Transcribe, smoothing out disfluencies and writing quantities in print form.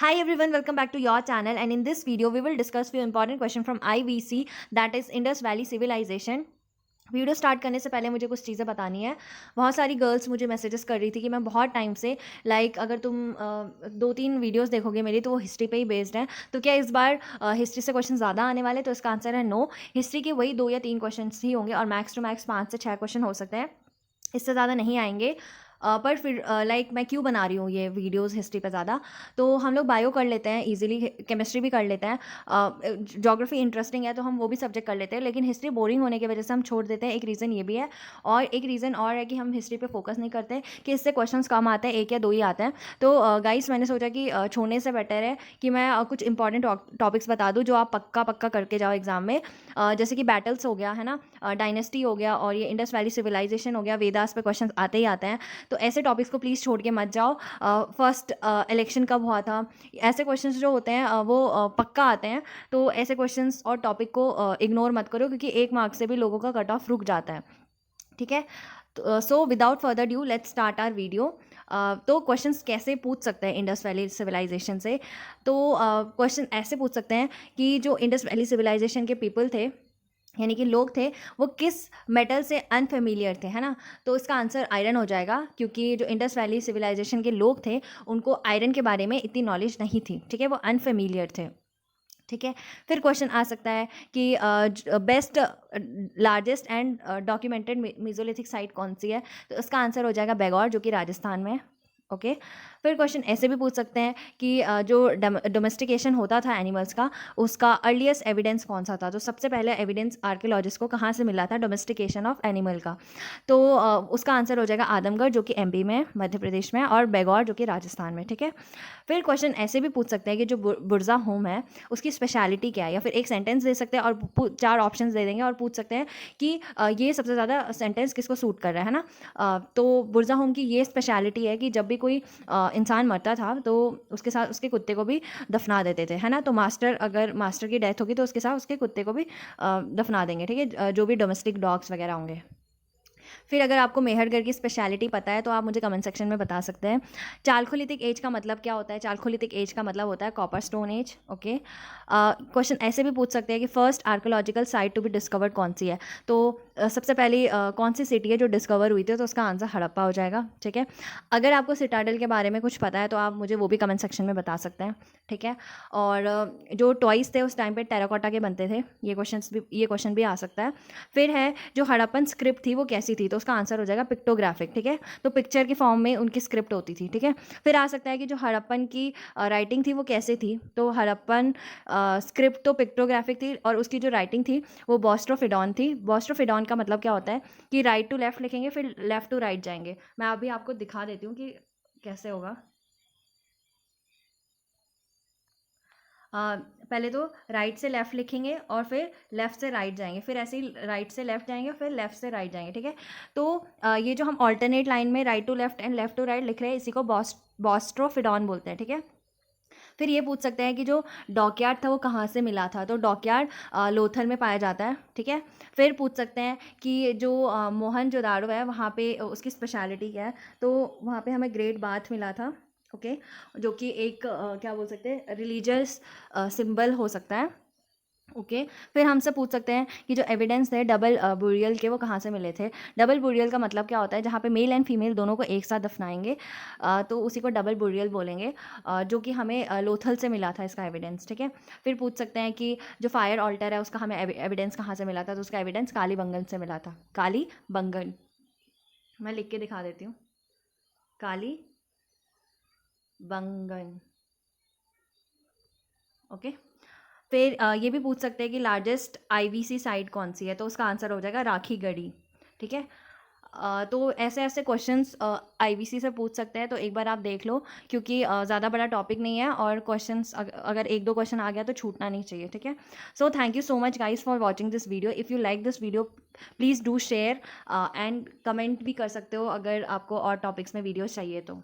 Hi everyone, welcome back to your channel, and in this video we will discuss few important question from IVC, that is Indus Valley Civilization. Video start करने से पहले मुझे कुछ चीज़ें बतानी है। बहुत सारी गर्ल्स मुझे मैसेजेस कर रही थी कि मैं बहुत टाइम से अगर तुम 2-3 वीडियोस देखोगे मेरी तो वो हिस्ट्री पे ही बेस्ड है, तो क्या इस बार हिस्ट्री से क्वेश्चन ज़्यादा आने वाले? तो इसका आंसर है नो। हिस्ट्री के वही 2 या 3 क्वेश्चन ही होंगे और मैक्स टू मैक्स 5 से 6 क्वेश्चन हो सकते हैं, इससे ज़्यादा नहीं आएंगे। पर फिर मैं क्यों बना रही हूँ ये वीडियोस हिस्ट्री पे ज़्यादा, तो हम लोग बायो कर लेते हैं इजीली, केमिस्ट्री भी कर लेते हैं, ज्योग्राफी इंटरेस्टिंग है तो हम वो भी सब्जेक्ट कर लेते हैं, लेकिन हिस्ट्री बोरिंग होने की वजह से हम छोड़ देते हैं। एक रीज़न ये भी है, और एक रीज़न और है कि हम हिस्ट्री पे फोकस नहीं करते कि इससे क्वेश्चंस कम आते हैं, 1 या 2 ही आते हैं। तो गाइस मैंने सोचा कि छोड़ने से बेटर है कि मैं कुछ इंपॉर्टेंट टॉपिक्स बता दूँ जो आप पक्का पक्का करके जाओ एग्जाम में। जैसे कि बैटल्स हो गया है ना, डायनेस्टी हो गया, और ये इंडस वैली सिविलाइजेशन हो गया, वेदास पे क्वेश्चन आते ही आते हैं। तो ऐसे टॉपिक्स को प्लीज़ छोड़ के मत जाओ। फर्स्ट इलेक्शन कब हुआ था, ऐसे क्वेश्चंस जो होते हैं वो पक्का आते हैं। तो ऐसे क्वेश्चंस और टॉपिक को इग्नोर मत करो, क्योंकि 1 मार्क से भी लोगों का कट ऑफ रुक जाता है। ठीक है, तो so without further due let's start our video. तो क्वेश्चंस कैसे पूछ सकते हैं इंडस वैली सिविलाइजेशन से? तो क्वेश्चन ऐसे पूछ सकते हैं कि जो इंडस वैली सिविलाइजेशन के पीपल थे, यानी कि लोग थे, वो किस मेटल से अनफेमिलियर थे, है ना? तो इसका आंसर आयरन हो जाएगा, क्योंकि जो इंडस वैली सिविलाइजेशन के लोग थे उनको आयरन के बारे में इतनी नॉलेज नहीं थी। ठीक है, वो अनफेमिलियर थे। ठीक है, फिर क्वेश्चन आ सकता है कि best largest and documented Mesolithic site कौन सी है? तो इसका आंसर हो जाएगा बेगौर, जो कि राजस्थान में है। ओके, फिर क्वेश्चन ऐसे भी पूछ सकते हैं कि जो डोमेस्टिकेशन होता था एनिमल्स का, उसका अर्लीस्ट एविडेंस कौन सा था? तो सबसे पहले एविडेंस आर्कियोलॉजिस्ट को कहाँ से मिला था डोमेस्टिकेशन ऑफ एनिमल का? तो उसका आंसर हो जाएगा आदमगढ़, जो कि एमपी में, मध्य प्रदेश में, और बेगौर जो कि राजस्थान में। ठीक है, फिर क्वेश्चन ऐसे भी पूछ सकते हैं कि जो बुर्जा होम है उसकी स्पेशलिटी क्या है, या फिर एक सेंटेंस दे सकते हैं और 4 ऑप्शंस दे देंगे और पूछ सकते हैं कि ये सबसे ज़्यादा सेंटेंस किसको सूट कर रहा है ना? तो बुर्जा होम की ये स्पेशलिटी है कि जब भी कोई इंसान मरता था तो उसके साथ उसके कुत्ते को भी दफना देते थे, है ना? तो अगर मास्टर की डेथ होगी तो उसके साथ उसके कुत्ते को भी दफना देंगे। ठीक है, जो भी डोमेस्टिक डॉग्स वगैरह होंगे। फिर अगर आपको मेहरगढ़ की स्पेशलिटी पता है तो आप मुझे कमेंट सेक्शन में बता सकते हैं। चालकोलिथिक एज का मतलब क्या होता है? चालकोलिथिक एज का मतलब होता है copper stone age. Okay, question ऐसे भी पूछ सकते हैं कि first archaeological site to be discovered कौन सी है? तो सबसे पहली कौन सी सिटी है जो डिस्कवर हुई थी? तो उसका आंसर हड़प्पा हो जाएगा। ठीक है, अगर आपको सिटाडल के बारे में कुछ पता है तो आप मुझे वो भी कमेंट सेक्शन में बता सकते हैं। ठीक है, और जो टॉयज़ थे उस टाइम पे टेराकोटा के बनते थे, ये क्वेश्चन भी आ सकता है। फिर है जो हड़प्पन स्क्रिप्ट थी वो कैसी थी? तो उसका आंसर हो जाएगा पिक्टोग्राफिक। ठीक है, तो पिक्चर के फॉर्म में उनकी स्क्रिप्ट होती थी। ठीक है, फिर आ सकता है कि जो हड़प्पन की राइटिंग थी वो कैसे थी? तो हड़प्पन स्क्रिप्ट तो पिक्टोग्राफिक थी, और उसकी जो राइटिंग थी वो बॉस्ट्रोफिडॉन थी। बॉस्ट्रोफिडॉन का मतलब क्या होता है कि राइट टू लेफ्ट लिखेंगे फिर लेफ्ट टू राइट जाएंगे। मैं अभी आपको दिखा देती हूँ कि कैसे होगा। पहले तो राइट से लेफ़्ट लिखेंगे और फिर लेफ़्ट से राइट जाएंगे, फिर ऐसे ही राइट से लेफ़्ट जाएंगे, फिर लेफ़्ट से राइट जाएंगे। ठीक है, तो ये जो हम ऑल्टरनेट लाइन में right to left and left to right लिख रहे हैं, इसी को बॉस्ट्रोफिडॉन बोलते हैं। ठीक है, फिर ये पूछ सकते हैं कि जो डॉकयार्ड था वो कहाँ से मिला था? तो डॉकयार्ड लोथल में पाया जाता है। ठीक है, फिर पूछ सकते हैं कि जो मोहनजोदाड़ो है वहाँ पे उसकी स्पेशलिटी क्या है? तो वहाँ पे हमें ग्रेट बाथ मिला था। ओके, जो कि एक क्या बोल सकते हैं, रिलीजियस सिंबल हो सकता है। ओके, फिर हमसे पूछ सकते हैं कि जो एविडेंस है डबल बुरियल के, वो कहाँ से मिले थे? डबल बुरियल का मतलब क्या होता है? जहाँ पे मेल एंड फीमेल दोनों को एक साथ दफनाएंगे, तो उसी को डबल बुरियल बोलेंगे, जो कि हमें लोथल से मिला था इसका एविडेंस। ठीक है, फिर पूछ सकते हैं कि जो फायर ऑल्टर है उसका हमें एविडेंस कहाँ से मिला था? तो उसका एविडेंस कालीबंगन से मिला था। कालीबंगन, मैं लिख के दिखा देती हूँ, कालीबंगन। ओके, फिर ये भी पूछ सकते हैं कि लार्जेस्ट आईवीसी साइट कौन सी है? तो उसका आंसर हो जाएगा राखी गढ़ी। ठीक है, तो ऐसे ऐसे क्वेश्चंस आईवीसी से पूछ सकते हैं, तो एक बार आप देख लो, क्योंकि ज़्यादा बड़ा टॉपिक नहीं है, और क्वेश्चंस अगर 1-2 क्वेश्चन आ गया तो छूटना नहीं चाहिए। ठीक है, so thank you so much guys for watching this video. If you like this video please do share and comment भी कर सकते हो अगर आपको और टॉपिक्स में वीडियोज़ चाहिए तो।